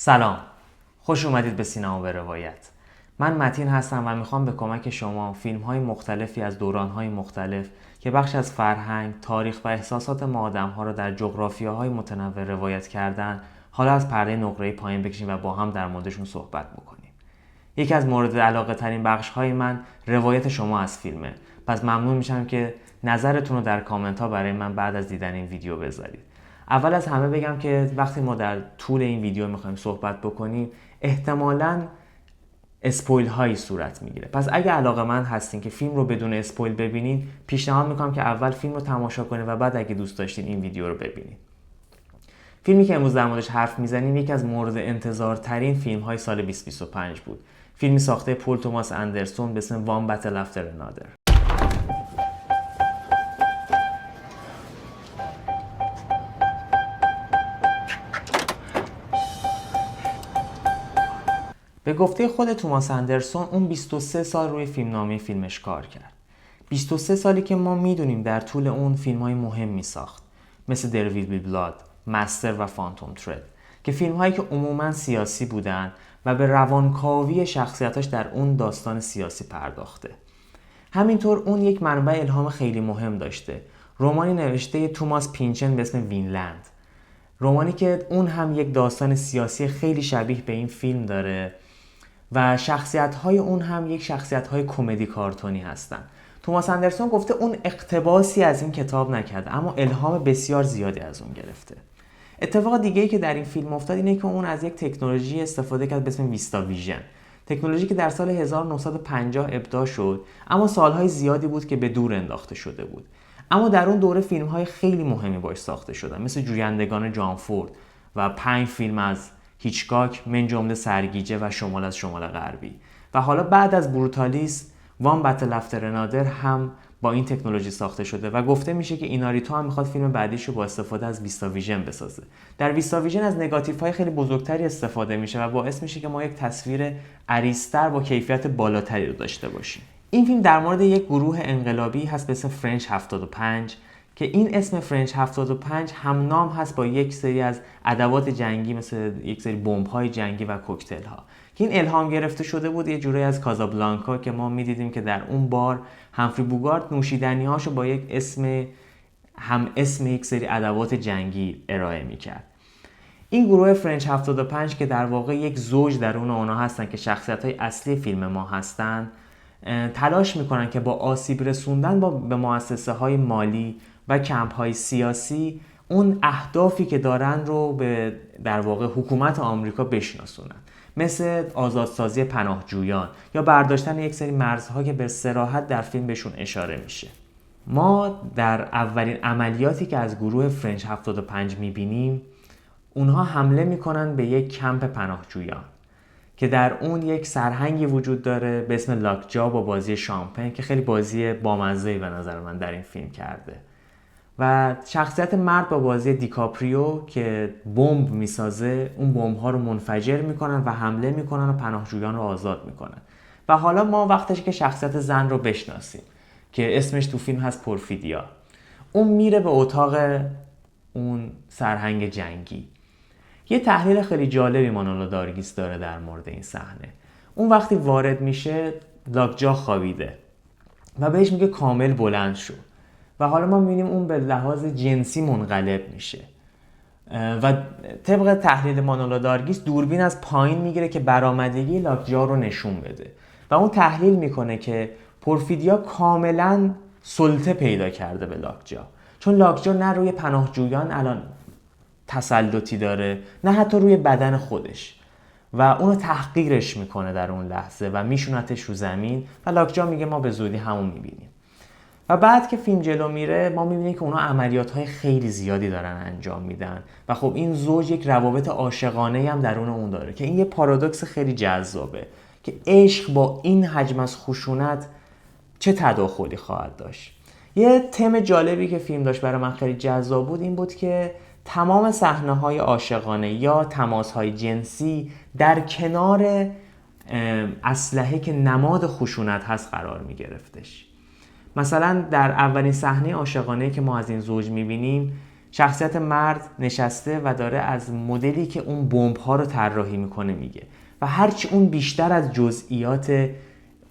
سلام، خوش اومدید به سینما به روایت. من متین هستم و میخوام به کمک شما فیلم‌های مختلفی از دوران‌های مختلف که بخش از فرهنگ، تاریخ و احساسات ما آدم‌ها را در جغرافیاهای متنوع روایت کردن، حالا از پرده نقره پایین بکشیم و با هم در موردشون صحبت بکنیم. یکی از مورد علاقه ترین بخش‌های من روایت شما از فیلمه. پس ممنون میشم که نظرتون رو در کامنت ها برای من بعد از دیدن این ویدیو بذارید. اول از همه بگم که وقتی ما در طول این ویدیو میخوایم صحبت بکنیم احتمالاً اسپویل هایی صورت میگیره. پس اگه علاقه‌مند هستین که فیلم رو بدون اسپویل ببینین، پیشنهاد میکنم که اول فیلم رو تماشا کنید و بعد اگه دوست داشتین این ویدیو رو ببینید. فیلمی که امروز در موردش حرف میزنیم یکی از مورد انتظار ترین فیلم های سال 2025 بود. فیلمی ساخته پول توماس اندرسون به اسم وان بتل افتر انادر. به گفته خود توماس اندرسون اون 23 سال روی فیلمنامه فیلمش کار کرد. 23 سالی که ما میدونیم در طول اون فیلم‌های مهمی ساخت، مثل در ویل بی بلاد، مستر و فانتوم ترد، که فیلم‌هایی که عموماً سیاسی بودن و به روانکاوی شخصیتاش در اون داستان سیاسی پرداخته. همینطور اون یک منبع الهام خیلی مهم داشته، رمانی نوشته توماس پینچن به اسم وینلند. رمانی که اون هم یک داستان سیاسی خیلی شبیه به این فیلم داره و شخصیت‌های اون هم یک شخصیت‌های کمدی کارتونی هستن. توماس اندرسون گفته اون اقتباسی از این کتاب نکرده، اما الهام بسیار زیادی از اون گرفته. اتفاق دیگه‌ای که در این فیلم افتاد اینه که اون از یک تکنولوژی استفاده کرد به اسم ویستا ویژن. تکنولوژی که در سال 1950 ابداع شد، اما سالهای زیادی بود که به دور انداخته شده بود. اما در اون دوره فیلم‌های خیلی مهمی باش ساخته شدن، مثل جویندگان جان فورد و 5 فیلم از هیچکاک، من جمله سرگیجه و شمال از شمال غربی. و حالا بعد از بروتالیست، وان بتل افتر انادر هم با این تکنولوژی ساخته شده و گفته میشه که ایناریتو هم میخواد فیلم بعدیش رو با استفاده از ویستا ویژن بسازه. در ویستا ویژن از نگاتیوهای خیلی بزرگتری استفاده میشه و باعث میشه که ما یک تصویر عریض‌تر با کیفیت بالاتری رو داشته باشیم. این فیلم در مورد یک گروه انقلابی هست به اسم فرنچ 75 که این اسم فرنچ 75 همنام هست با یک سری از ادوات جنگی مثل یک سری بمب‌های جنگی و کوکتل‌ها که این الهام گرفته شده بود یه جوری از کازابلانکا که ما می‌دیدیم که در اون بار همفری بوگارد نوشیدنی‌هاشو با یک اسم یک سری ادوات جنگی ارائه می‌کرد. این گروه فرنچ 75 که در واقع یک زوج درون اونا هستن که شخصیت‌های اصلی فیلم ما هستن، تلاش میکنن که با آسیب رسوندن به مؤسسه‌های مالی و کمپ‌های سیاسی اون اهدافی که دارن رو به در واقع حکومت آمریکا بشناسونن، مثل آزادسازی پناهجویان یا برداشتن یک سری مرزها که به صراحت در فیلم بهشون اشاره میشه. ما در اولین عملیاتی که از گروه فرنچ 75 میبینیم، اونها حمله میکنن به یک کمپ پناهجویان که در اون یک سرهنگی وجود داره به اسم لاکجا با بازی شامپن که خیلی بازی بامزه‌ای به نظر من در این فیلم کرده، و شخصیت مرد با بازی دیکاپریو که بمب میسازه، اون بمب‌ها رو منفجر میکنن و حمله میکنن و پناهجویان رو آزاد میکنن. و حالا ما وقتشه که شخصیت زن رو بشناسیم که اسمش تو فیلم هست پورفیدیا. اون میره به اتاق اون سرهنگ جنگی. یه تحلیل خیلی جالبی مانولو دارگیس داره در مورد این صحنه. اون وقتی وارد میشه لاکجا خوابیده و بهش میگه کامل بلند شو، و حالا ما میبینیم اون به لحاظ جنسی منقلب میشه و طبق تحلیل مانولو دارگیس دوربین از پایین میگیره که برآمدگی لاکجا رو نشون بده و اون تحلیل میکنه که پورفیدیا کاملا سلطه پیدا کرده به لاکجا، چون لاکجا نه روی پناهجویان الان تسلطی داره نه حتی روی بدن خودش، و اونو تحقیرش میکنه در اون لحظه و میشونتش رو زمین و لاکجا میگه ما به زودی همون میبینیم. و بعد که فیلم جلو میره ما میبینیم که اونا عملیات‌های خیلی زیادی دارن انجام میدن و خب این زوج یک روابط عاشقانه‌ای هم درون اون داره که این یه پارادوکس خیلی جذابه که عشق با این حجم از خشونت چه تداخلی خواهد داشت. یه تم جالبی که فیلم داشت برای من خیلی جذاب بود این بود که تمام صحنه‌های عاشقانه یا تماس‌های جنسی در کنار اسلحه که نماد خشونت هست قرار می‌گرفتش. مثلا در اولین صحنه عاشقانه که ما از این زوج می‌بینیم شخصیت مرد نشسته و داره از مدلی که اون بمب ها رو طراحی میکنه میگه و هرچی اون بیشتر از جزئیات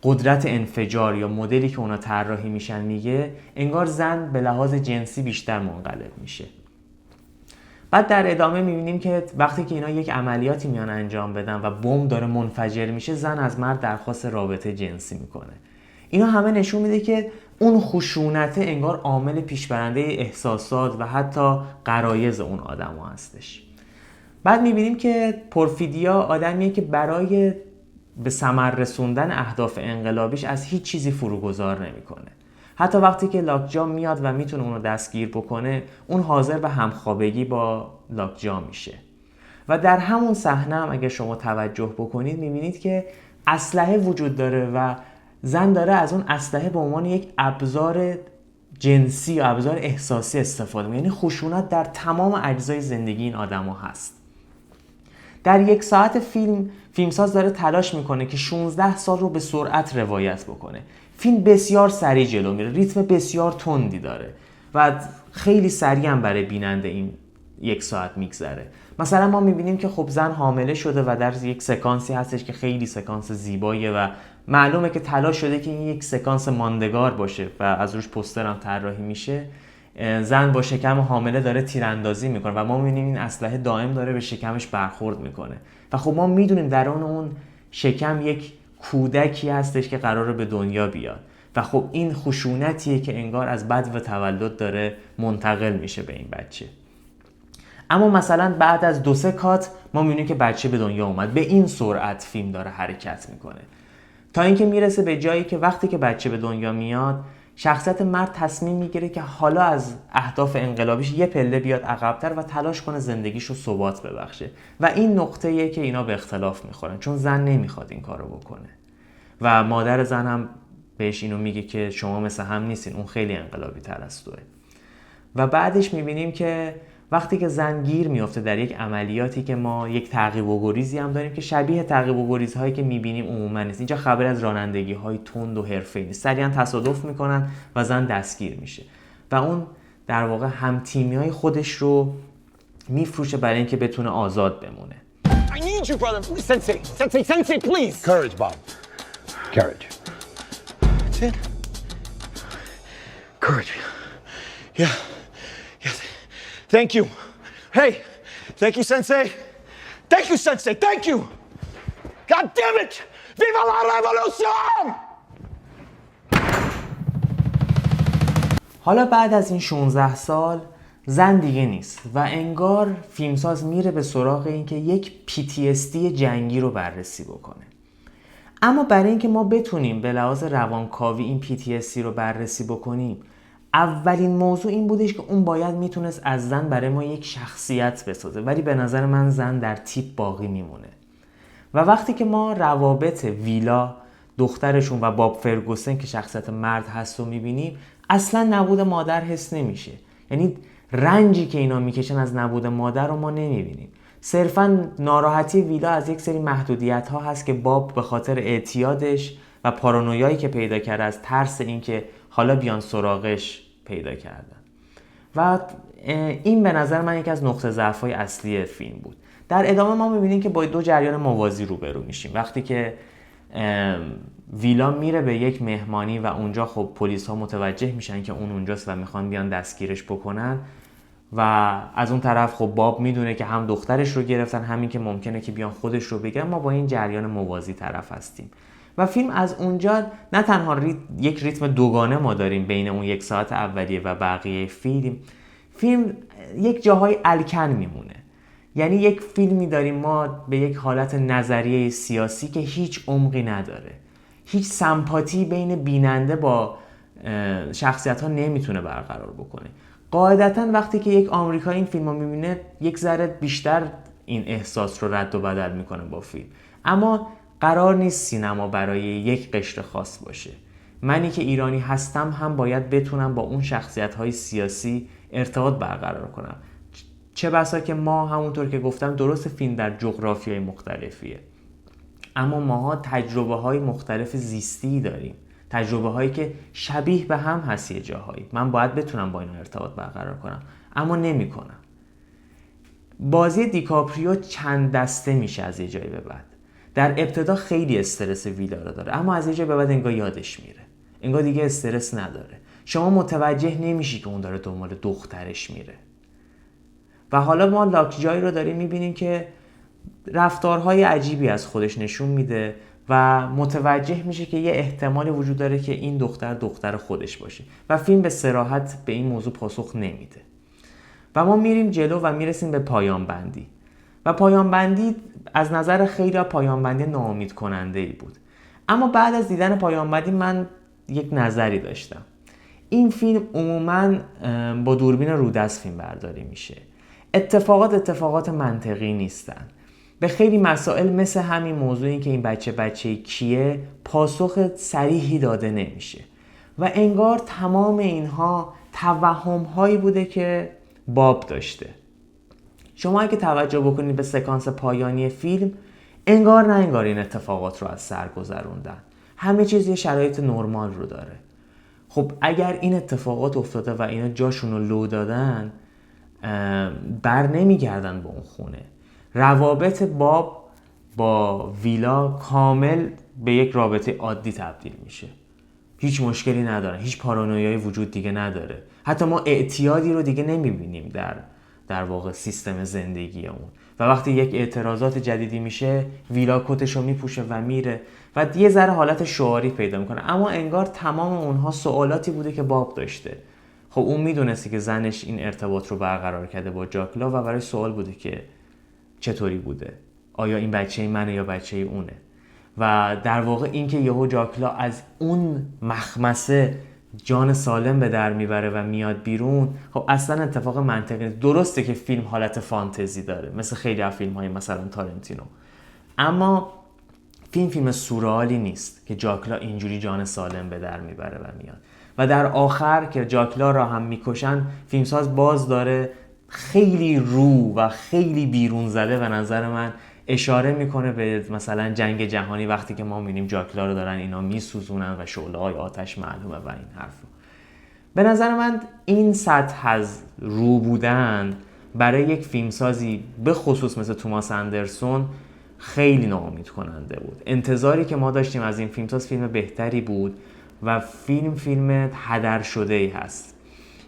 قدرت انفجار یا مدلی که اونا طراحی میشن میگه، انگار زن به لحاظ جنسی بیشتر منقلب میشه. بعد در ادامه میبینیم که وقتی که اینا یک عملیاتی میان انجام بدن و بمب داره منفجر میشه، زن از مرد درخواست رابطه جنسی میکنه. اینا همه نشون میده که اون خشونت انگار عامل پیشبرنده احساسات و حتی غرایز اون آدم هستش. بعد میبینیم که پورفیدیا آدمیه که برای به ثمر رسوندن اهداف انقلابیش از هیچ چیزی فروگذار نمیکنه. حتی وقتی که لاکجا میاد و میتونه اونو دستگیر بکنه، اون حاضر به همخوابگی با لاکجا میشه. و در همون صحنه هم اگه شما توجه بکنید میبینید که اسلحه وجود داره و زن داره از اون اسلحه به عنوان یک ابزار جنسی یا ابزار احساسی استفاده میکنه. یعنی خشونت در تمام اجزای زندگی این آدما هست. در 1 ساعت فیلمساز داره تلاش میکنه که 16 سال رو به سرعت روایت بکنه. فیلم بسیار سریع جلو میره، ریتم بسیار تندی داره و خیلی سریع هم برای بیننده این 1 ساعت میگذره. مثلا ما میبینیم که خب زن حامله شده و در یک سکانسی هستش که خیلی سکانس زیباییه و معلومه که تلاش شده که این یک سکانس ماندگار باشه و از روش پوستر هم طراحی میشه. زن با شکم حامله داره تیراندازی میکنه و ما میبینیم این اسلحه دائم داره به شکمش برخورد میکنه و خب ما میدونیم درون اون شکم یک کودکی هستش که قراره به دنیا بیاد و خب این خشونتیه که انگار از بدو تولد داره منتقل میشه به این بچه. اما مثلا بعد از 2-3 کات ما میبینیم که بچه به دنیا اومد. به این سرعت فیلم داره حرکت میکنه تا اینکه میرسه به جایی که وقتی که بچه به دنیا میاد، شخصیت مرد تصمیم میگیره که حالا از اهداف انقلابیش یه پله بیاد عقب‌تر و تلاش کنه زندگیشو ثبات ببخشه و این نقطه‌ایه که اینا به اختلاف میخورن، چون زن نمیخواد این کارو بکنه و مادر زن هم بهش اینو میگه که شما مثل هم نیستین، اون خیلی انقلابی تر از توه. و بعدش میبینیم که وقتی که زن گیر میفته در یک عملیاتی که ما یک تعقیب و گریزی هم داریم که شبیه تعقیب و گریزهایی که میبینیم عموما نیست. اینجا خبر از رانندگی های تند و حرفه‌ای نیست، سریعا تصادف میکنن و زن دستگیر میشه و اون در واقع هم تیمی های خودش رو میفروشه برای اینکه بتونه آزاد بمونه. I need you, brother. Sensei, please. Courage, Bob. Courage. That's it. Courage. Yeah. Yes. Thank you. Hey, thank you, Sensei. Thank you, Sensei. Thank you. God damn it. Viva la revolution! حالا بعد از این 16 سال زن دیگه نیست و انگار فیلمساز میره به سراغ این که یک PTSD جنگی رو بررسی بکنه. اما برای اینکه ما بتونیم به لحاظ روانکاوی این PTSD رو بررسی بکنیم، اولین موضوع این بودش که اون باید میتونست از زن برای ما یک شخصیت بسازه، ولی به نظر من زن در تیپ باقی میمونه. و وقتی که ما روابط ویلا دخترشون و باب فرگوسن که شخصیت مرد هست رو میبینیم، اصلا نبود مادر حس نمیشه. یعنی رنجی که اینا میکشن از نبود مادر رو ما نمیبینیم. صرفا ناراحتی ویلا از یک سری محدودیت ها هست که باب به خاطر اعتیادش و پارانویایی که پیدا کرده از ترس این که حالا بیان سراغش پیدا کردن. و این به نظر من یکی از نقطه ضعف‌های اصلی فیلم بود. در ادامه ما می‌بینیم که با 2 جریان موازی روبرو میشیم. وقتی که ویلا میره به یک مهمانی و اونجا خب پلیس‌ها متوجه میشن که اون اونجاست و میخوان بیان دستگیرش بکنن و از اون طرف خب باب میدونه که هم دخترش رو گرفتن، همین که ممکنه که بیان خودش رو بگیرن. ما با این جریان موازی طرف هستیم و فیلم از اونجا نه تنها یک ریتم دوگانه ما داریم بین اون 1 ساعت اولیه و بقیه فیلم یک جاهای الکن میمونه. یعنی یک فیلمی داریم ما به یک حالت نظریه سیاسی که هیچ عمقی نداره، هیچ سمپاتی بین بیننده با شخصیت ها نمیتونه برقرار بکنه. قاعدتا وقتی که یک آمریکایی این فیلم رو میبینه یک ذره بیشتر این احساس رو رد و بدل میکنه با فیلم. اما قرار نیست سینما برای یک قشر خاص باشه. منی که ایرانی هستم هم باید بتونم با اون شخصیت‌های سیاسی ارتباط برقرار کنم. چه بسا که ما همونطور که گفتم درست فیلم در جغرافیای مختلفیه، اما ماها تجربه‌های مختلف زیستی داریم، تجربه‌هایی که شبیه به هم هست یه جاهایی. من باید بتونم با اینا ارتباط برقرار کنم. اما نمیکنن. بازی دیکاپریو چند دسته میشه از یه جایی به بعد. در ابتدا خیلی استرس ویلا رو داره، اما از یه جایی به بعد انگار یادش میره، انگار دیگه استرس نداره. شما متوجه نمیشی که اون داره دنبال دخترش میره. و حالا ما لاکجای رو داریم میبینیم که رفتارهای عجیبی از خودش نشون میده و متوجه میشه که یه احتمالی وجود داره که این دختر خودش باشه و فیلم به صراحت به این موضوع پاسخ نمیده. و ما میریم جلو و میرسیم به پایان بندی. و پایان بندی از نظر خیلی پایان بندی ناامید کننده ای بود. اما بعد از دیدن پایان بندی من یک نظری داشتم. این فیلم عموماً با دوربین رودست فیلم برداری میشه. اتفاقات منطقی نیستن. به خیلی مسائل مثل همین موضوعی که این بچه کیه پاسخ صریحی داده نمیشه و انگار تمام اینها توهم‌هایی بوده که باب داشته. شما اگه توجه بکنید به سکانس پایانی فیلم، انگار نه انگار این اتفاقات رو از سر گذروندن. همه چیز یه شرایط نرمال رو داره. خب اگر این اتفاقات افتاده و اینا جاشون رو لو دادن، بر نمیگردن به اون خونه. روابط باب با ویلا کامل به یک رابطه عادی تبدیل میشه. هیچ مشکلی ندارن، هیچ پارانویایی وجود دیگه نداره. حتی ما اعتیادی رو دیگه نمیبینیم در واقع سیستم زندگی اون. و وقتی یک اعتراضات جدیدی میشه، ویلا کتشو میپوشه و میره و یه ذره حالت شعاری پیدا میکنه. اما انگار تمام اونها سوالاتی بوده که باب داشته. خب اون میدونسته که زنش این ارتباط رو برقرار کرده با جاکلا و برای سوال بوده که چطوری بوده؟ آیا این بچه منه یا بچه اونه؟ و در واقع این که یهو جاکلا از اون مخمسه جان سالم به در میبره و میاد بیرون، خب اصلا اتفاق منطقی نیست. درسته که فیلم حالت فانتزی داره مثل خیلی از فیلم‌های مثلا تارنتینو، اما فیلم سورئالی نیست که جاکلا اینجوری جان سالم به در میبره و میاد. و در آخر که جاکلا را هم میکشن، فیلمساز باز داره خیلی رو و خیلی بیرون زده به نظر من اشاره میکنه به مثلا جنگ جهانی، وقتی که ما میبینیم جاکلا رو دارن اینا میسوزونن و شعله‌های آتش معلومه و این حرفا. به نظر من این سطح از رو بودن برای یک فیلمسازی به خصوص مثل توماس اندرسون خیلی ناامید کننده بود. انتظاری که ما داشتیم از این فیلمساز فیلم بهتری بود و فیلم هدر شده ای هست.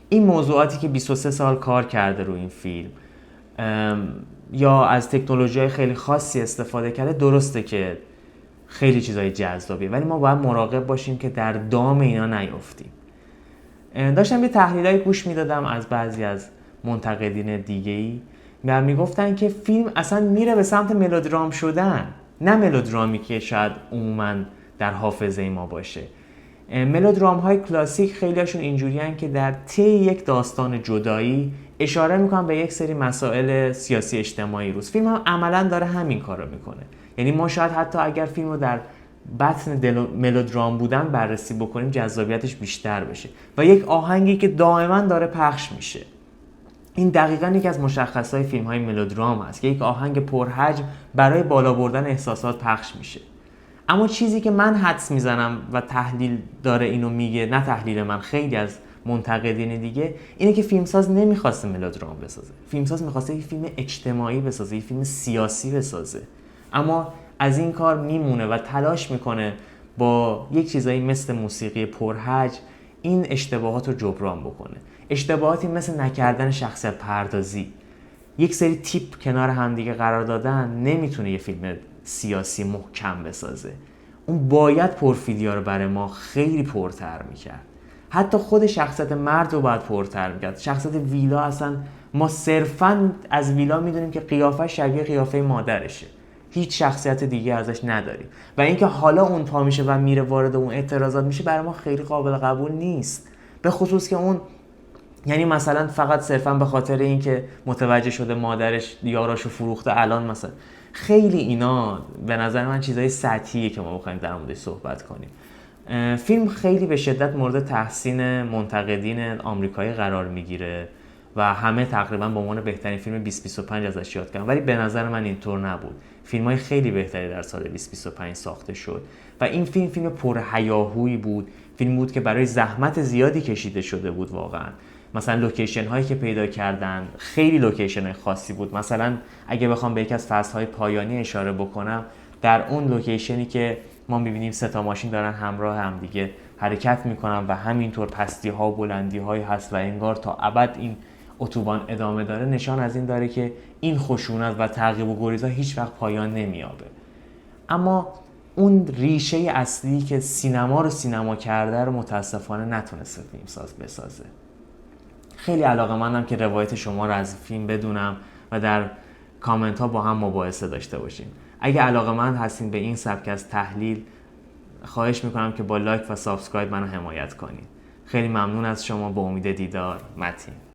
این موضوعاتی که 23 سال کار کرده رو این فیلم یا از تکنولوژی‌های خیلی خاصی استفاده کرده، درسته که خیلی چیزای جذابیه، ولی ما باید مراقب باشیم که در دام اینا نیفتیم. داشتم یه تحلیلای گوش میدادم از بعضی از منتقدین دیگه‌ای و میگفتن که فیلم اصلا میره به سمت ملودرام شدن، نه ملودرامی که شاید عموماً در حافظه ما باشه. ملودرام های کلاسیک خیلی هاشون اینجوری هن که در طی یک داستان جدایی اشاره میکنن به یک سری مسائل سیاسی اجتماعی روز. فیلم هم عملا داره همین کار رو میکنه. یعنی ما شاید حتی اگر فیلم رو در بطن ملودرام بودن بررسی بکنیم، جذابیتش بیشتر بشه. و یک آهنگی که دائما داره پخش میشه، این دقیقاً یکی از مشخصهای فیلم های ملودرام هست که یک آهنگ پرحجم برای بالا بردن احساسات پخش میشه. اما چیزی که من حدس میزنم و تحلیل داره اینو میگه، نه تحلیل من، خیلی از منتقدین دیگه، اینه که فیلمساز نمیخواسته ملودرام بسازه. فیلمساز میخواسته یک فیلم اجتماعی بسازه، یک فیلم سیاسی بسازه. اما از این کار میمونه و تلاش میکنه با یک چیزایی مثل موسیقی پرحجم این اشتباهات رو جبران بکنه. اشتباهاتی مثل نکردن شخصیت پردازی. یک سری تیپ کنار همدیگه قرار دادن نمیتونه یه فیلم سیاسی محکم بسازه. اون باید پرفیدیا رو برای ما خیلی پرتر میکرد. حتی خود شخصیت مرد رو باید پرتر میکرد. شخصیت ویلا اصلا ما صرفاً از ویلا میدونیم که قیافه شبیه قیافه مادرشه، هیچ شخصیت دیگه ازش نداریم. و اینکه حالا اون پا میشه و میره وارد اون اعتراضات میشه برای ما خیلی قابل قبول نیست. به خصوص که اون یعنی مثلا فقط صرفاً به خاطر اینکه متوجه شده مادرش یاراشو فروخته الان مثلا، خیلی اینا به نظر من چیزای سطحیه که ما بخوایم در موردش صحبت کنیم. فیلم خیلی به شدت مورد تحسین منتقدین آمریکایی قرار میگیره و همه تقریبا به عنوان بهترین فیلم 2025 ازش یاد کردن، ولی به نظر من اینطور نبود. فیلم‌های خیلی بهتری در سال 2025 ساخته شد و این فیلم پرهیاهویی بود. فیلم بود که برای زحمت زیادی کشیده شده بود واقعا مثلا لوکیشن هایی که پیدا کردن خیلی لوکیشن های خاصی بود. مثلا اگه بخوام به یک از فصل های پایانی اشاره بکنم، در اون لوکیشنی که ما میبینیم 3 ماشین دارن همراه هم دیگه حرکت میکنن و همینطور پستی ها و بلندی های هست و انگار تا ابد این اتوبان ادامه داره، نشان از این داره که این خشونت و تعقیب و گریزها هیچ وقت پایان نمییابه. اما اون ریشه اصلی که سینما رو سینما کرده رو متاسفانه نتونسته فیلمساز بسازه. خیلی علاقه‌مندم که روایت شما رو از فیلم بدونم و در کامنت ها با هم مباحثه داشته باشیم. اگه علاقه‌مند هستین به این سبک از تحلیل، خواهش میکنم که با لایک و سابسکرایب منو حمایت کنید. خیلی ممنون از شما. با امید دیدار. متین.